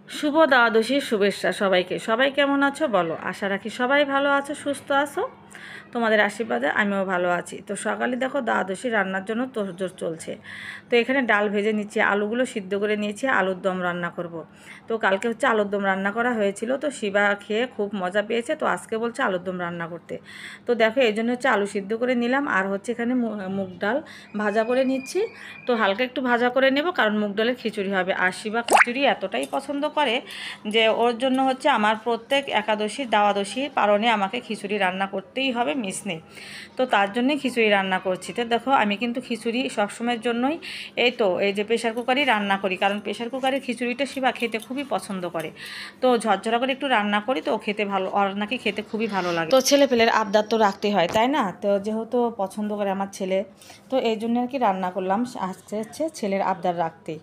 শুভ দ্বাদশীর শুভেচ্ছা সবাইকে। সবাই কেমন আছো বলো? আশা রাখি সবাই ভালো আছো, সুস্থ আছো। তোমাদের আশীর্বাদে আমিও ভালো আছি। তো সকালে দেখো দ্বাদশী রান্নার জন্য তোড়জোড় চলছে। তো এখানে ডাল ভেজে নিচ্ছি, আলুগুলো সিদ্ধ করে নিয়েছি, আলুর দম রান্না করব। তো কালকে হচ্ছে আলুর দম রান্না করা হয়েছিল, তো শিবা খেয়ে খুব মজা পেয়েছে, তো আজকে বলছে আলুর দম রান্না করতে। তো দেখো এই জন্য হচ্ছে আলু সিদ্ধ করে নিলাম, আর হচ্ছে এখানে মুগ ডাল ভাজা করে নিচ্ছি। তো হালকা একটু ভাজা করে নেব, কারণ মুগ ডালের খিচুড়ি হবে। আর শিবা খিচুড়ি এতটাই পছন্দ করে যে ওর জন্য হচ্ছে আমার প্রত্যেক একাদশী দ্বাদশীর পারণে আমাকে খিচুড়ি রান্না করতেই হবে, মিস নেই। তো তার জন্যই খিচুড়ি রান্না করছি। তো দেখো আমি কিন্তু খিচুড়ি সবসময়ের জন্যই এই যে প্রেশার কুকারই রান্না করি, কারণ প্রেশার কুকারের খিচুড়িটা শিবা খেতে খুবই পছন্দ করে। তো ঝরঝরা করে একটু রান্না করি, তো খেতে ভালো, আর নাকি খেতে খুবই ভালো লাগে। তো ছেলেপেলের আবদার তো রাখতে হয়, তাই না? তো যেহেতু পছন্দ করে আমার ছেলে, তো এই জন্য আর কি রান্না করলাম, আজকে হচ্ছে ছেলের আবদার রাখতেই।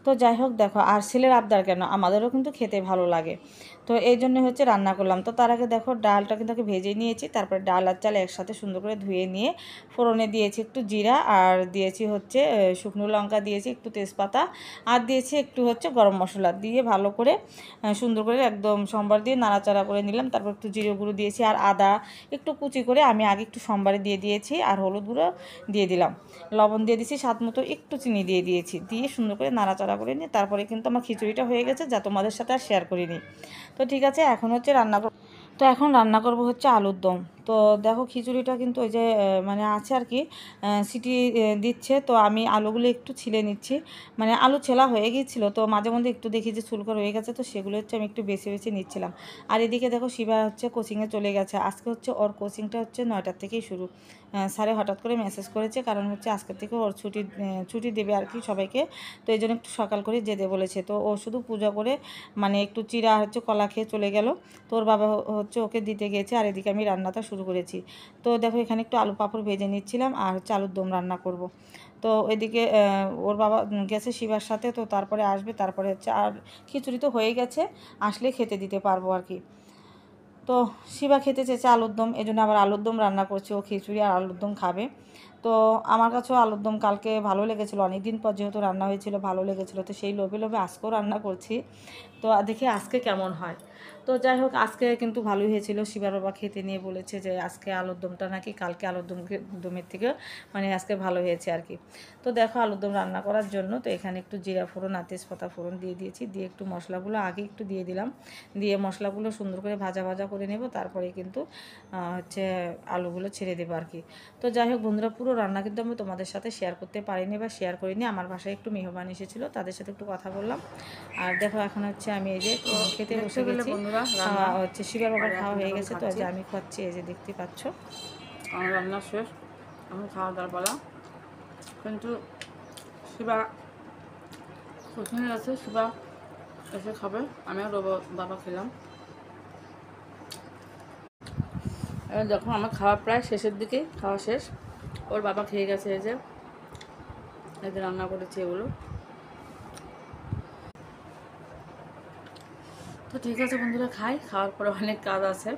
তো যাই হোক দেখো, আর ছেলের আবদার কেন, আমাদেরও কিন্তু খেতে ভালো লাগে। তো এই জন্য হচ্ছে রান্না করলাম। তো তার আগে দেখো ডালটা কিন্তু ভেজে নিয়েছি, তারপরে ডাল আর চাল একসাথে সুন্দর করে ধুয়ে নিয়ে ফোড়নে দিয়েছি একটু জিরা, আর দিয়েছি হচ্ছে শুকনো লঙ্কা, দিয়েছি একটু তেজপাতা, আর দিয়েছি একটু হচ্ছে গরম মশলা দিয়ে ভালো করে সুন্দর করে একদম সম্বার দিয়ে নাড়াচাড়া করে নিলাম। তারপর একটু জিরে গুঁড়ো দিয়েছি, আর আদা একটু কুচি করে আমি আগে একটু সম্বারে দিয়ে দিয়েছি, আর হলুদ গুঁড়ো দিয়ে দিলাম, লবণ দিয়ে দিয়েছি স্বাদ মতো, একটু চিনি দিয়ে দিয়েছি, দিয়ে সুন্দর করে নাড়াচাড়া করে নিয়ে তারপরে কিন্তু আমার খিচুড়িটা হয়ে গেছে, যা তোমাদের সাথে আর শেয়ার করিনি। তো ঠিক আছে, এখন হচ্ছে এখন রান্না করব হচ্ছে আলুর দম। তো দেখো খিচুড়িটা কিন্তু ওই যে মানে আছে আর কি, সিটি দিচ্ছে। তো আমি আলুগুলো একটু ছিলে নিচ্ছি, মানে আলু ছেলা হয়ে গিয়েছিলো, তো মাঝে মধ্যে একটু দেখি যে চুলকা রয়ে গেছে, তো সেগুলো হচ্ছে আমি একটু বেছে বেছে নিচ্ছিলাম। আর এদিকে দেখো শিবা হচ্ছে কোচিংয়ে চলে গেছে। আজকে হচ্ছে ওর কোচিংটা হচ্ছে 9টার থেকেই শুরু। স্যারে হঠাৎ করে মেসেজ করেছে, কারণ হচ্ছে আজকের থেকে ওর ছুটি দেবে আর কি সবাইকে। তো এই জন্য একটু সকাল করে যেতে বলেছে। তো ও শুধু পূজা করে মানে একটু চিড়া হচ্ছে কলা খেয়ে চলে গেল। তো ওর বাবা হচ্ছে ওকে দিতে গিয়েছে, আর এদিকে আমি রান্নাটা শুরু করেছি। তো দেখো এখানে একটু আলু পাঁপড় ভেজে নিচ্ছিলাম, আর হচ্ছে আলুর দম রান্না করব। তো এদিকে ওর বাবা গেছে শিবার সাথে, তো তারপরে আসবে, তারপরে হচ্ছে আর খিচুড়ি তো হয়ে গেছে, আসলে খেতে দিতে পারবো আর কি। তো শিবা খেতে চেয়েছে আলুর দম, এই জন্য আবার আলুর দম রান্না করছি, ও খিচুড়ি আর আলুর দম খাবে। তো আমার কাছেও আলুর দম কালকে ভালো লেগেছিলো, অনেক দিন পর যেহেতু রান্না হয়েছিল, ভালো লেগেছিলো, তো সেই লোভে লোভে আজকেও রান্না করছি। তো দেখি আজকে কেমন হয়। তো যাই হোক আজকে কিন্তু ভালোই হয়েছিল। শিবার বাবা খেতে নিয়ে বলেছে যে আজকে আলুর দমটা নাকি কালকে দমের থেকে মানে আজকে ভালো হয়েছে আর কি। তো দেখো আলুর দম রান্না করার জন্য তো এখানে একটু জিরা ফোড়ন আর তেজপাতা ফোড়ন দিয়ে দিয়েছি, দিয়ে একটু মশলাগুলো আগে একটু দিয়ে দিলাম, দিয়ে মশলাগুলো সুন্দর করে ভাজা ভাজা করে নেব, তারপরে কিন্তু হচ্ছে আলুগুলো ছেড়ে দেবো আর কি। তো যাই হোক বন্ধুরা, পুরো রান্না কিন্তু আমি তোমাদের সাথে শেয়ার করতে পারিনি বা শেয়ার করিনি। আমার বাসায় একটু মেহমান এসেছিলো, তাদের সাথে একটু কথা বললাম। আর দেখো এখন হচ্ছে আমি এই যে খেতে বসে গেছি, খাওয়া হচ্ছে শিবার বাবার খাওয়া হয়ে গেছে, তো আজ আমি খাচ্ছি, এই যে দেখতে পাচ্ছ আমার রান্না শেষ, আমি খাওয়া দাওয়ার বলা। কিন্তু শিবা কোচিংয়ে গেছে, শিবা এসে খাবে, আমি আর বাবা খেলাম। এবার যখন আমার খাওয়া প্রায় শেষের দিকে, খাওয়া শেষ, ওর বাবা খেয়ে গেছে। এই যে রান্না করেছি এগুলো। তো ঠিক আছে বন্ধুরা, খাই, খাওয়ার পরে অনেক কাজ আছে,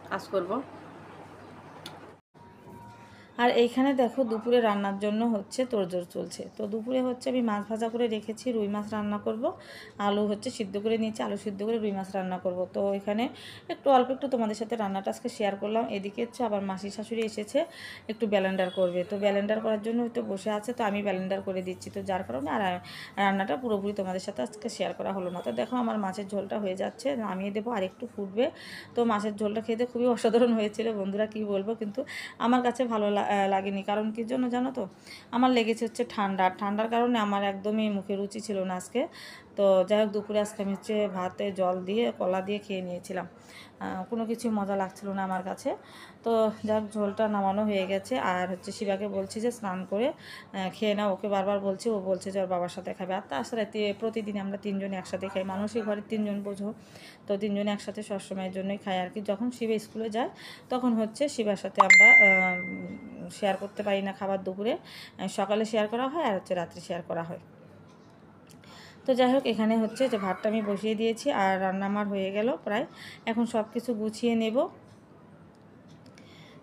কাজ করবো। আর এইখানে দেখো দুপুরে রান্নার জন্য হচ্ছে তোড়জোড় চলছে। তো দুপুরে হচ্ছে আমি মাছ ভাজা করে রেখেছি, রুই মাছ রান্না করব, আলু হচ্ছে সিদ্ধ করে নিয়েছি, আলু সিদ্ধ করে রুই মাছ রান্না করব। তো এখানে একটু অল্প একটু তোমাদের সাথে রান্নাটা আজকে শেয়ার করলাম। এদিকে হচ্ছে আবার মাসি শাশুড়ি এসেছে, একটু ব্যালেন্ডার করবে, তো ব্যালেন্ডার করার জন্য হয়তো বসে আছে, তো আমি ব্যালেন্ডার করে দিচ্ছি। তো যার কারণে আর রান্নাটা পুরোপুরি তোমাদের সাথে আজকে শেয়ার করা হলো না। তো দেখো আমার মাছের ঝোলটা হয়ে যাচ্ছে, নামিয়ে দেবো, আর একটু ফুটবে। তো মাছের ঝোলটা খেতে খুবই অসাধারণ হয়েছিল বন্ধুরা, কি বলবো, কিন্তু আমার কাছে ভালো লাগেনি। কারণ কী জন্য জানো তো, আমার লেগেছে হচ্ছে ঠান্ডার কারণে আমার একদমই মুখে রুচি ছিল না আজকে। তো যাই হোক দুপুরে আজকে আমি হচ্ছে ভাতে জল দিয়ে কলা দিয়ে খেয়ে নিয়েছিলাম, কোনো কিছু মজা লাগছিল না আমার কাছে। তো যাই হোক ঝোলটা নামানো হয়ে গেছে, আর হচ্ছে শিবাকে বলছি যে স্নান করে খেয়ে নাও, ওকে বারবার বলছি, ও বলছে যে ওর বাবার সাথে খাবে। আর তাছাড়া প্রতিদিন আমরা তিনজনে একসাথে খাই, মানুষই ঘরে তিনজন বোঝো, তো তিনজনে একসাথে সবসময়ের জন্যই খাই আর কি। যখন শিবা স্কুলে যায় তখন হচ্ছে শিবার সাথে আমরা শেয়ার করতে পারি না খাবার দুপুরে, সকালে শেয়ার করা হয় আর হচ্ছে রাত্রে শেয়ার করা হয়। তো যাই হোক এখানে হচ্ছে যে ভাতটা আমি বসিয়ে দিয়েছি, আর রান্না আমার হয়ে গেল প্রায়, এখন সব কিছু গুছিয়ে নেব।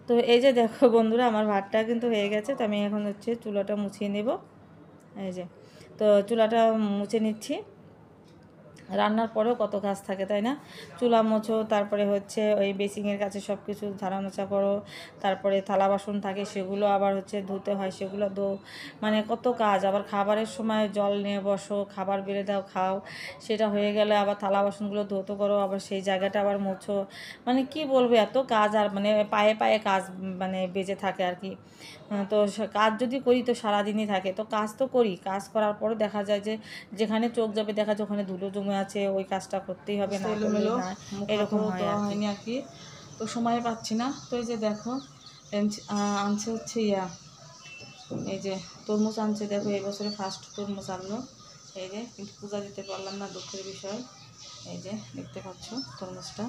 তো এই যে দেখো বন্ধুরা, আমার ভাতটা কিন্তু হয়ে গেছে, তো আমি এখন হচ্ছে চুলাটা মুছিয়ে নেব। এই যে, তো চুলাটা মুছে নিচ্ছি। রান্নার পরেও কত কাজ থাকে তাই না? চুলা মোছো, তারপরে হচ্ছে ওই বেসিংয়ের কাছে সব কিছু ঝাড়া মোছা করো, তারপরে থালা বাসন থাকে সেগুলো আবার হচ্ছে ধুতে হয়, সেগুলো মানে কত কাজ। আবার খাবারের সময় জল নিয়ে বসো, খাবার বেড়ে দাও, খাও, সেটা হয়ে গেলে আবার থালা বাসনগুলো ধুতে করো, আবার সেই জায়গাটা আবার মোছো। মানে কি বলবো, এত কাজ, আর মানে পায়ে পায়ে কাজ মানে বেজে থাকে আর কি। তো কাজ যদি করি তো সারাদিনই থাকে, তো কাজ তো করি, কাজ করার পরও দেখা যায় যে যেখানে চোখ যাবে দেখা যায় ওখানে ধুলো জমে আছে, ওই কাজটা করতেই হবে, না করলে না, এরকম হয় দেওয়া আর কি। হয়নি আর কি, তো সময় পাচ্ছি না। তো এই যে দেখো আনছে হচ্ছে এই যে তরমুজ আনছে, দেখো এই বছরে ফার্স্ট তরমুজ আনলো। এই যে কিন্তু পূজা দিতে পারলাম না, দুঃখের বিষয়। এই যে দেখতে পাচ্ছ তরমুজটা।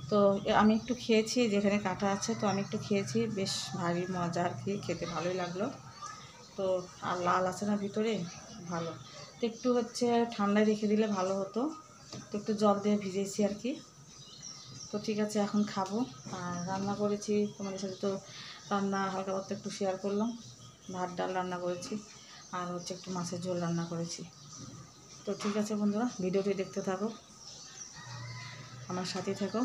তো আমি একটু খেয়েছি, যেখানে কাটা আছে, তো আমি একটু খেয়েছি, বেশ ভারী মজা আর কি, খেতে ভালোই লাগলো। তো আর লাল আছে না ভিতরে, ভালো। তো একটু হচ্ছে ঠান্ডায় রেখে দিলে ভালো হতো, তো একটু জল দিয়ে ভিজেছি আর কি। তো ঠিক আছে, এখন খাবো। আর রান্না করেছি তোমাদের সাথে, তো রান্না হালকা পাতলা একটু শেয়ার করলাম। ভাত ডাল রান্না করেছি, আর হচ্ছে একটু মাছের ঝোল রান্না করেছি। তো ঠিক আছে বন্ধুরা, ভিডিওটি দেখতে থাকো, আমার সাথে থাকো।